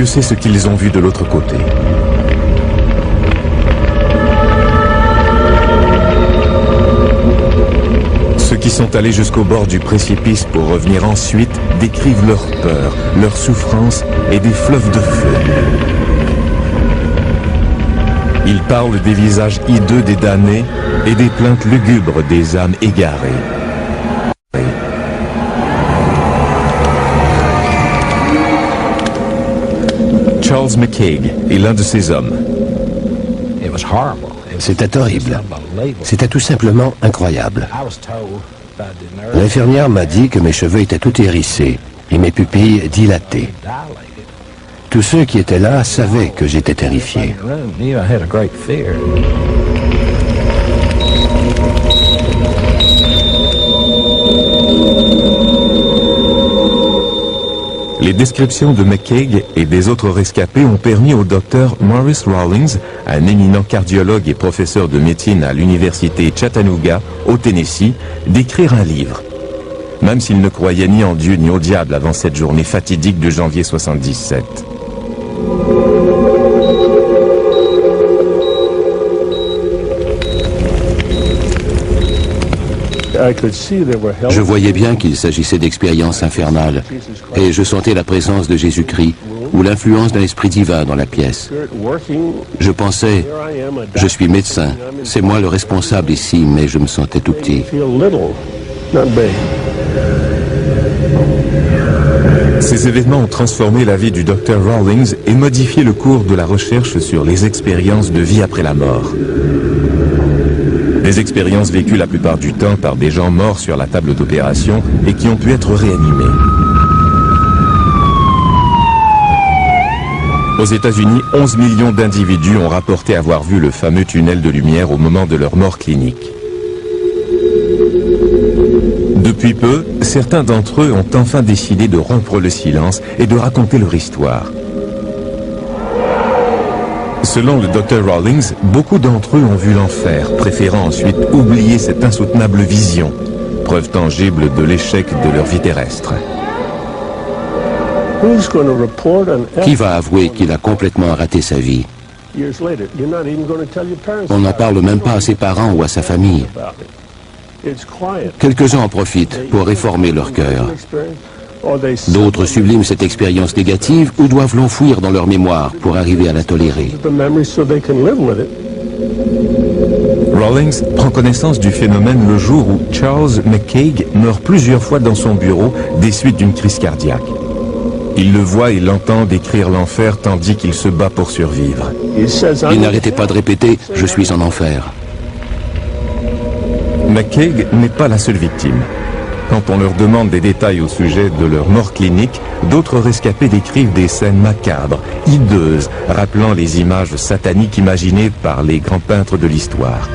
Dieu sait ce qu'ils ont vu de l'autre côté. Ceux qui sont allés jusqu'au bord du précipice pour revenir ensuite décrivent leur peur, leur souffrance et des fleuves de feu. Ils parlent des visages hideux des damnés et des plaintes lugubres des âmes égarées. Charles McCaig est l'un de ces hommes. C'était horrible. C'était tout simplement incroyable. L'infirmière m'a dit que mes cheveux étaient tout hérissés et mes pupilles dilatées. Tous ceux qui étaient là savaient que j'étais terrifié. Les descriptions de McCaig et des autres rescapés ont permis au docteur Morris Rawlings, un éminent cardiologue et professeur de médecine à l'université Chattanooga, au Tennessee, d'écrire un livre. Même s'il ne croyait ni en Dieu ni au diable avant cette journée fatidique de janvier 77. Je voyais bien qu'il s'agissait d'expériences infernales et je sentais la présence de Jésus-Christ ou l'influence d'un esprit divin dans la pièce. Je pensais, je suis médecin, c'est moi le responsable ici, mais je me sentais tout petit. Ces événements ont transformé la vie du Dr Rawlings et modifié le cours de la recherche sur les expériences de vie après la mort. Des expériences vécues la plupart du temps par des gens morts sur la table d'opération et qui ont pu être réanimés. Aux États-Unis, 11 millions d'individus ont rapporté avoir vu le fameux tunnel de lumière au moment de leur mort clinique. Depuis peu, certains d'entre eux ont enfin décidé de rompre le silence et de raconter leur histoire. Selon le Dr Rawlings, beaucoup d'entre eux ont vu l'enfer, préférant ensuite oublier cette insoutenable vision, preuve tangible de l'échec de leur vie terrestre. Qui va avouer qu'il a complètement raté sa vie? On n'en parle même pas à ses parents ou à sa famille. Quelques-uns en profitent pour réformer leur cœur. D'autres subliment cette expérience négative ou doivent l'enfouir dans leur mémoire pour arriver à la tolérer. Rawlings prend connaissance du phénomène le jour où Charles McCaig meurt plusieurs fois dans son bureau des suites d'une crise cardiaque. Il le voit et l'entend décrire l'enfer tandis qu'il se bat pour survivre. Il n'arrêtait pas de répéter « Je suis en enfer ». McCaig n'est pas la seule victime. Quand on leur demande des détails au sujet de leur mort clinique, d'autres rescapés décrivent des scènes macabres, hideuses, rappelant les images sataniques imaginées par les grands peintres de l'histoire.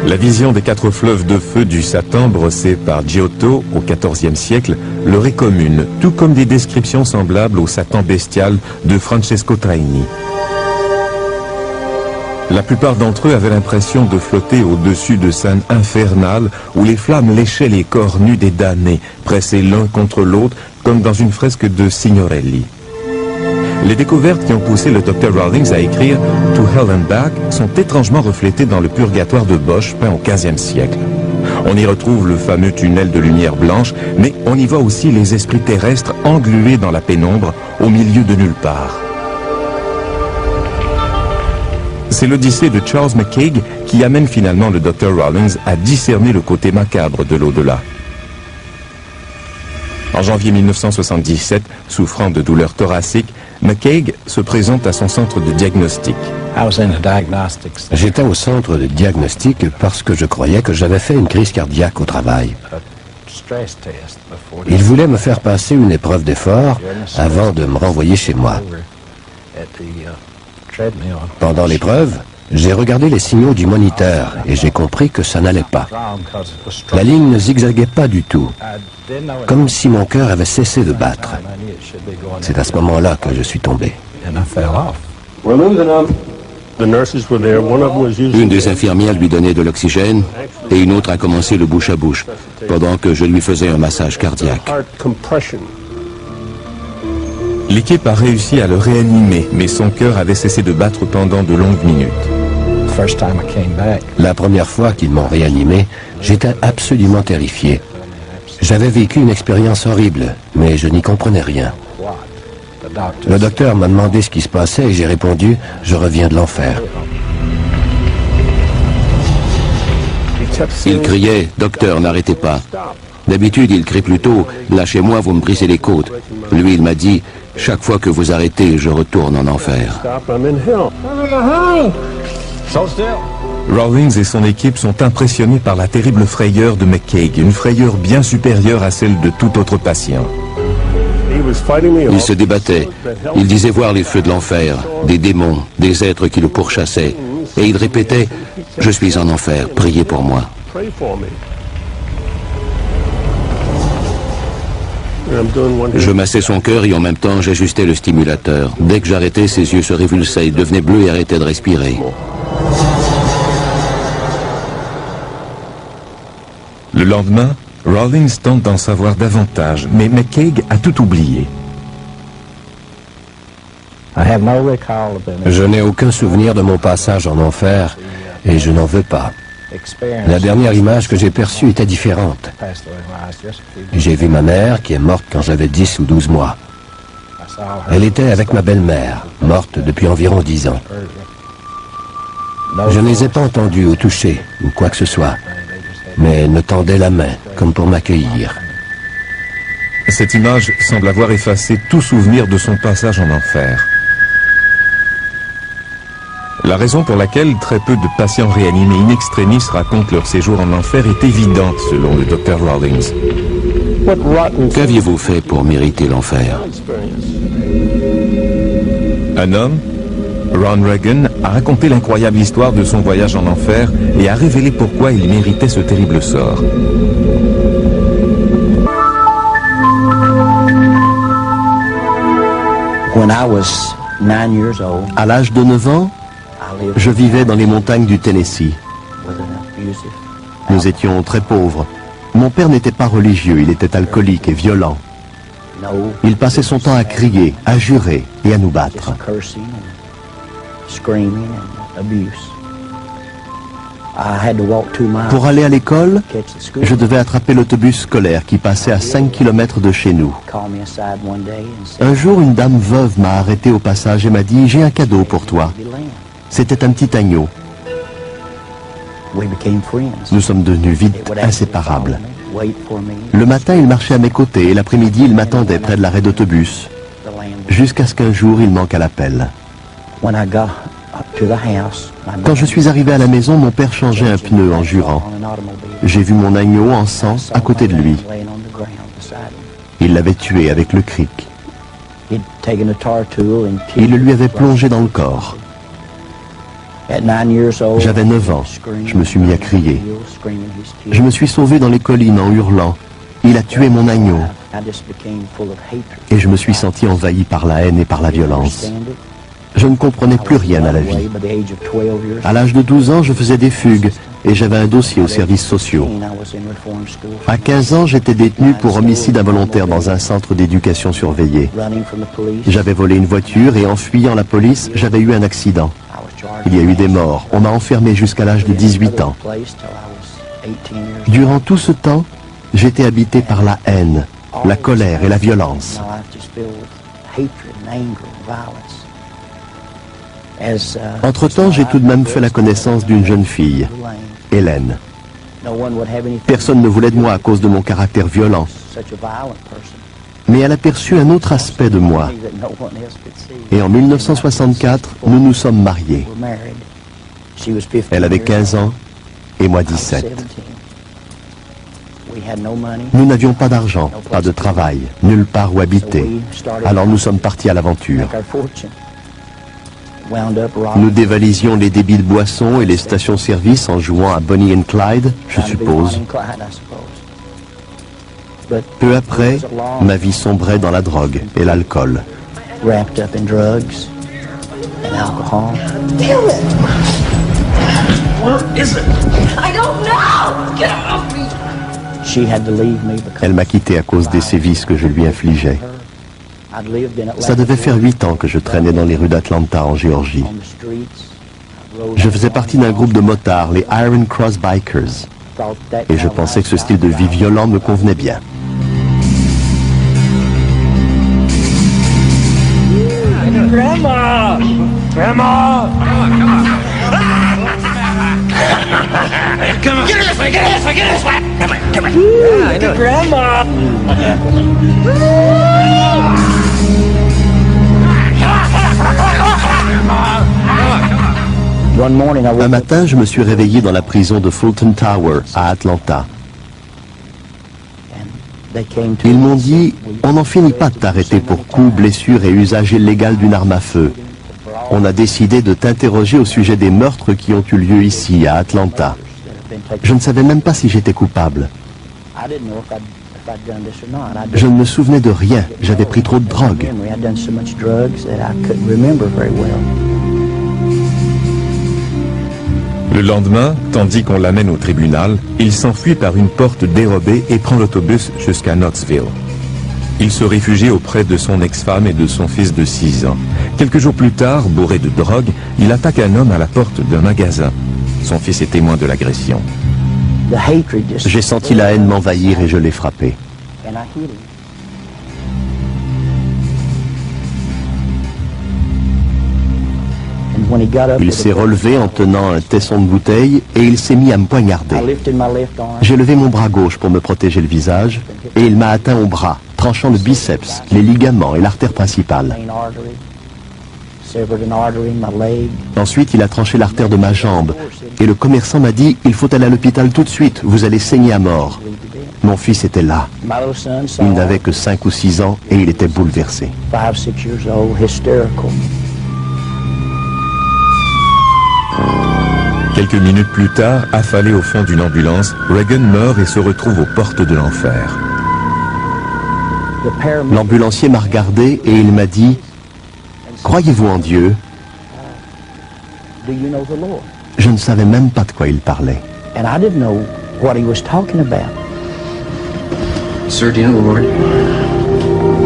La vision des 4 fleuves de feu du Satan brossés par Giotto au XIVe siècle leur est commune, tout comme des descriptions semblables au Satan bestial de Francesco Traini. La plupart d'entre eux avaient l'impression de flotter au-dessus de scènes infernales où les flammes léchaient les corps nus des damnés, pressés l'un contre l'autre comme dans une fresque de Signorelli. Les découvertes qui ont poussé le Dr Rawlings à écrire « To Hell and Back » sont étrangement reflétées dans le Purgatoire de Bosch peint au XVe siècle. On y retrouve le fameux tunnel de lumière blanche, mais on y voit aussi les esprits terrestres englués dans la pénombre au milieu de nulle part. C'est l'odyssée de Charles McCaig qui amène finalement le Dr Rawlings à discerner le côté macabre de l'au-delà. En janvier 1977, souffrant de douleurs thoraciques, McCaig se présente à son centre de diagnostic. J'étais au centre de diagnostic parce que je croyais que j'avais fait une crise cardiaque au travail. Ils voulaient me faire passer une épreuve d'effort avant de me renvoyer chez moi. Pendant l'épreuve, j'ai regardé les signaux du moniteur et j'ai compris que ça n'allait pas. La ligne ne zigzaguait pas du tout, comme si mon cœur avait cessé de battre. C'est à ce moment-là que je suis tombé. Une des infirmières lui donnait de l'oxygène et une autre a commencé le bouche à bouche, pendant que je lui faisais un massage cardiaque. L'équipe a réussi à le réanimer, mais son cœur avait cessé de battre pendant de longues minutes. La première fois qu'ils m'ont réanimé, j'étais absolument terrifié. J'avais vécu une expérience horrible, mais je n'y comprenais rien. Le docteur m'a demandé ce qui se passait et j'ai répondu « Je reviens de l'enfer ». Il criait « Docteur, n'arrêtez pas ». D'habitude, il crie plutôt « Lâchez-moi, vous me brisez les côtes ». Lui, il m'a dit « Chaque fois que vous arrêtez, je retourne en enfer ». Rawlings et son équipe sont impressionnés par la terrible frayeur de McCaig, une frayeur bien supérieure à celle de tout autre patient. Il se débattait. Il disait voir les feux de l'enfer, des démons, des êtres qui le pourchassaient. Et il répétait « Je suis en enfer, priez pour moi ». Je massais son cœur et en même temps j'ajustais le stimulateur. Dès que j'arrêtais, ses yeux se révulsaient, il devenait bleu et arrêtait de respirer. Le lendemain, Rawlings tente d'en savoir davantage, mais McCaig a tout oublié. Je n'ai aucun souvenir de mon passage en enfer et je n'en veux pas. La dernière image que j'ai perçue était différente. J'ai vu ma mère qui est morte quand j'avais 10 ou 12 mois. Elle était avec ma belle-mère, morte depuis environ 10 ans. Je ne les ai pas entendus ou touchés ou quoi que ce soit, mais elle me tendait la main comme pour m'accueillir. Cette image semble avoir effacé tout souvenir de son passage en enfer. La raison pour laquelle très peu de patients réanimés in extremis racontent leur séjour en enfer est évidente, selon le Dr Rawlings. Qu'aviez-vous fait pour mériter l'enfer? Un homme, Ron Reagan, a raconté l'incroyable histoire de son voyage en enfer et a révélé pourquoi il méritait ce terrible sort. À l'âge de 9 ans, je vivais dans les montagnes du Tennessee. Nous étions très pauvres. Mon père n'était pas religieux, il était alcoolique et violent. Il passait son temps à crier, à jurer et à nous battre. Pour aller à l'école, je devais attraper l'autobus scolaire qui passait à 5 km de chez nous. Un jour, une dame veuve m'a arrêté au passage et m'a dit « J'ai un cadeau pour toi ». C'était un petit agneau. Nous sommes devenus vite inséparables. Le matin, il marchait à mes côtés et l'après-midi, il m'attendait près de l'arrêt d'autobus. Jusqu'à ce qu'un jour, il manque à l'appel. Quand je suis arrivé à la maison, mon père changeait un pneu en jurant. J'ai vu mon agneau en sang à côté de lui. Il l'avait tué avec le cric. Il le lui avait plongé dans le corps. J'avais 9 ans. Je me suis mis à crier. Je me suis sauvé dans les collines en hurlant. Il a tué mon agneau. Et je me suis senti envahi par la haine et par la violence. Je ne comprenais plus rien à la vie. À l'âge de 12 ans, je faisais des fugues et j'avais un dossier aux services sociaux. À 15 ans, j'étais détenu pour homicide involontaire dans un centre d'éducation surveillé. J'avais volé une voiture et en fuyant la police, j'avais eu un accident. Il y a eu des morts. On m'a enfermé jusqu'à l'âge de 18 ans. Durant tout ce temps, j'étais habité par la haine, la colère et la violence. Entre-temps, j'ai tout de même fait la connaissance d'une jeune fille, Hélène. Personne ne voulait de moi à cause de mon caractère violent. Mais elle aperçut un autre aspect de moi. Et en 1964, nous nous sommes mariés. Elle avait 15 ans et moi 17. Nous n'avions pas d'argent, pas de travail, nulle part où habiter. Alors nous sommes partis à l'aventure. Nous dévalisions les débits de boissons et les stations-service en jouant à Bonnie and Clyde, je suppose. Peu après, ma vie sombrait dans la drogue et l'alcool. Elle m'a quitté à cause des sévices que je lui infligeais. Ça devait faire 8 ans que je traînais dans les rues d'Atlanta, en Géorgie. Je faisais partie d'un groupe de motards, les Iron Cross Bikers. Et je pensais que ce style de vie violent me convenait bien. Grandma! Grandma! Come on. Come on. Get this way, get this way, get this way! Come on, come on. Yeah, I know. Grandma! Un matin, je me suis réveillé dans la prison de Fulton Tower, à Atlanta. Ils m'ont dit, on n'en finit pas de t'arrêter pour coups, blessures et usage illégal d'une arme à feu. On a décidé de t'interroger au sujet des meurtres qui ont eu lieu ici, à Atlanta. Je ne savais même pas si j'étais coupable. Je ne me souvenais de rien, j'avais pris trop de drogue. Le lendemain, tandis qu'on l'amène au tribunal, il s'enfuit par une porte dérobée et prend l'autobus jusqu'à Knoxville. Il se réfugie auprès de son ex-femme et de son fils de 6 ans. Quelques jours plus tard, bourré de drogue, il attaque un homme à la porte d'un magasin. Son fils est témoin de l'agression. J'ai senti la haine m'envahir et je l'ai frappé. Il s'est relevé en tenant un tesson de bouteille et il s'est mis à me poignarder. J'ai levé mon bras gauche pour me protéger le visage et il m'a atteint au bras, tranchant le biceps, les ligaments et l'artère principale. Ensuite, il a tranché l'artère de ma jambe et le commerçant m'a dit « Il faut aller à l'hôpital tout de suite, vous allez saigner à mort ». Mon fils était là. Il n'avait que 5 ou 6 ans et il était bouleversé. Quelques minutes plus tard, affalé au fond d'une ambulance, Reagan meurt et se retrouve aux portes de l'enfer. L'ambulancier m'a regardé et il m'a dit « Croyez-vous en Dieu ?» Je ne savais même pas de quoi il parlait. Sir, do you know the Lord?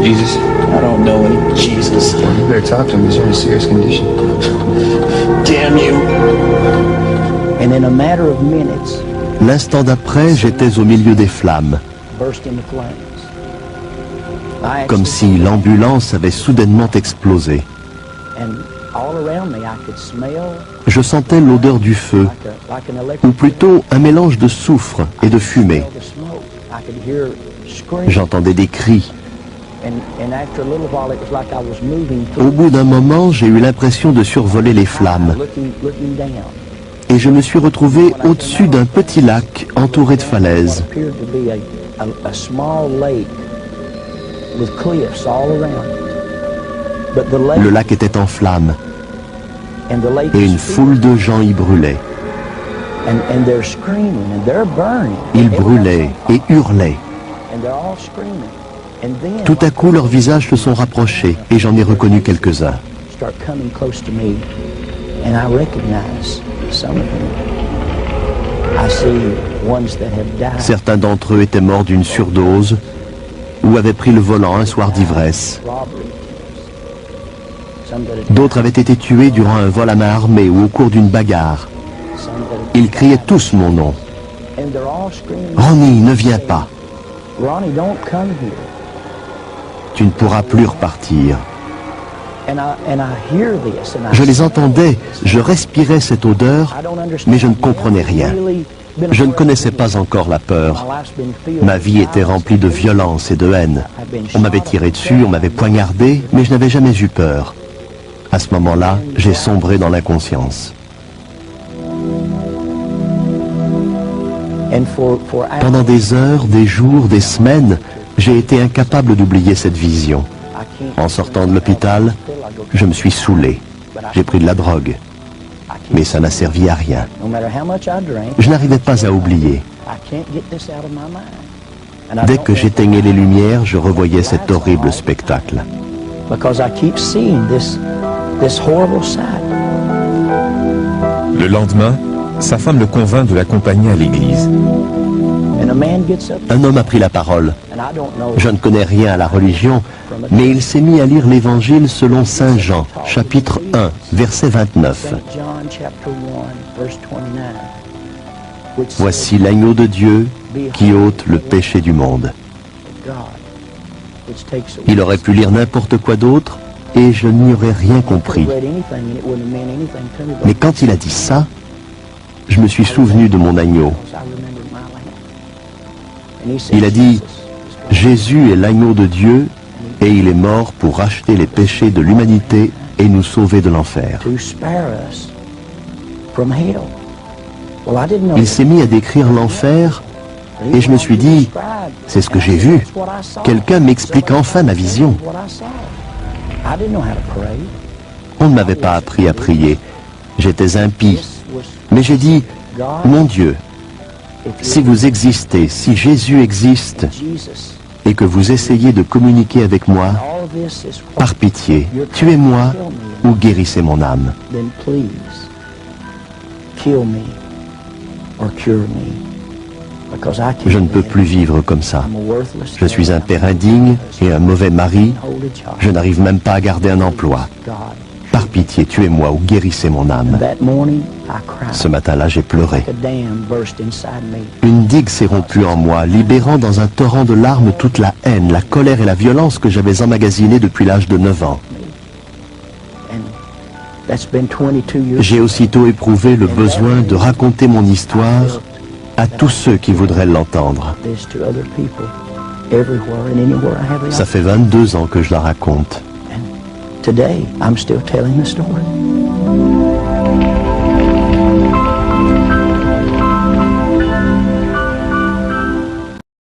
Jesus? I don't know any Jesus. Well, you better talk to him. He's in a serious condition. Damn you. And in a matter of minutes, l'instant d'après, j'étais au milieu des flammes, burst into flames. comme si l'ambulance avait soudainement explosé. And all around me, I could smell Je sentais l'odeur du feu, like an electric ou plutôt un mélange de soufre et de fumée. the smoke. I could hear screams. J'entendais des cris. And after a little while, it was like I was moving Au through, bout d'un moment, j'ai eu l'impression de survoler les flammes looking down. et je me suis retrouvé au-dessus d'un petit lac entouré de falaises. Appeared to be a small lake with cliffs all around it. But the lake Le lac était en flammes and the lake et is une foule de gens y brûlaient. and they're screaming and they're burning. Ils brûlaient et hurlaient. And they're all screaming. And then Tout à coup, leurs visages se sont rapprochés et j'en ai reconnu quelques-uns. start coming close to me, and I recognize some of them. I see ones that have died. Certains d'entre eux étaient morts d'une surdose ou avaient pris le volant un soir d'ivresse. Robbery. Some that have D'autres avaient été tués durant un vol à main armée ou au cours d'une bagarre. some that have Ils criaient tous mon nom. and they're all screaming. Ronnie, ne viens pas. Ronnie, don't come here. Tu ne pourras plus repartir. And I hear this, and Je les entendais, je respirais cette odeur, I don't understand. mais je ne comprenais rien. Je ne connaissais pas encore la peur. Ma vie était remplie de violence et de haine. On m'avait tiré dessus, on m'avait poignardé, mais je n'avais jamais eu peur. À ce moment-là, j'ai sombré dans l'inconscience. Pendant des heures, des jours, des semaines, j'ai été incapable d'oublier cette vision. En sortant de l'hôpital, je me suis saoulé. J'ai pris de la drogue. Mais ça n'a servi à rien. Je n'arrivais pas à oublier. Dès que j'éteignais les lumières, je revoyais cet horrible spectacle. Le lendemain, sa femme le convainc de l'accompagner à l'église. Un homme a pris la parole. Je ne connais rien à la religion, Mais il s'est mis à lire l'Évangile selon Saint Jean, chapitre 1, verset 29. Voici l'agneau de Dieu qui ôte le péché du monde. Il aurait pu lire n'importe quoi d'autre et je n'y aurais rien compris. Mais quand il a dit ça, je me suis souvenu de mon agneau. Il a dit, Jésus est l'agneau de Dieu et il est mort pour racheter les péchés de l'humanité et nous sauver de l'enfer. Il s'est mis à décrire l'enfer et je me suis dit, c'est ce que j'ai vu. Quelqu'un m'explique enfin ma vision. On ne m'avait pas appris à prier. J'étais impie. Mais j'ai dit, mon Dieu, si vous existez, si Jésus existe, et que vous essayez de communiquer avec moi, par pitié, tuez-moi ou guérissez mon âme. Je ne peux plus vivre comme ça. Je suis un père indigne et un mauvais mari. Je n'arrive même pas à garder un emploi. Par pitié, tuez-moi ou guérissez mon âme. Ce matin-là, j'ai pleuré. Une digue s'est rompue en moi, libérant dans un torrent de larmes toute la haine, la colère et la violence que j'avais emmagasinée depuis l'âge de 9 ans. J'ai aussitôt éprouvé le besoin de raconter mon histoire à tous ceux qui voudraient l'entendre. Ça fait 22 ans que je la raconte. Today, I'm still telling the story.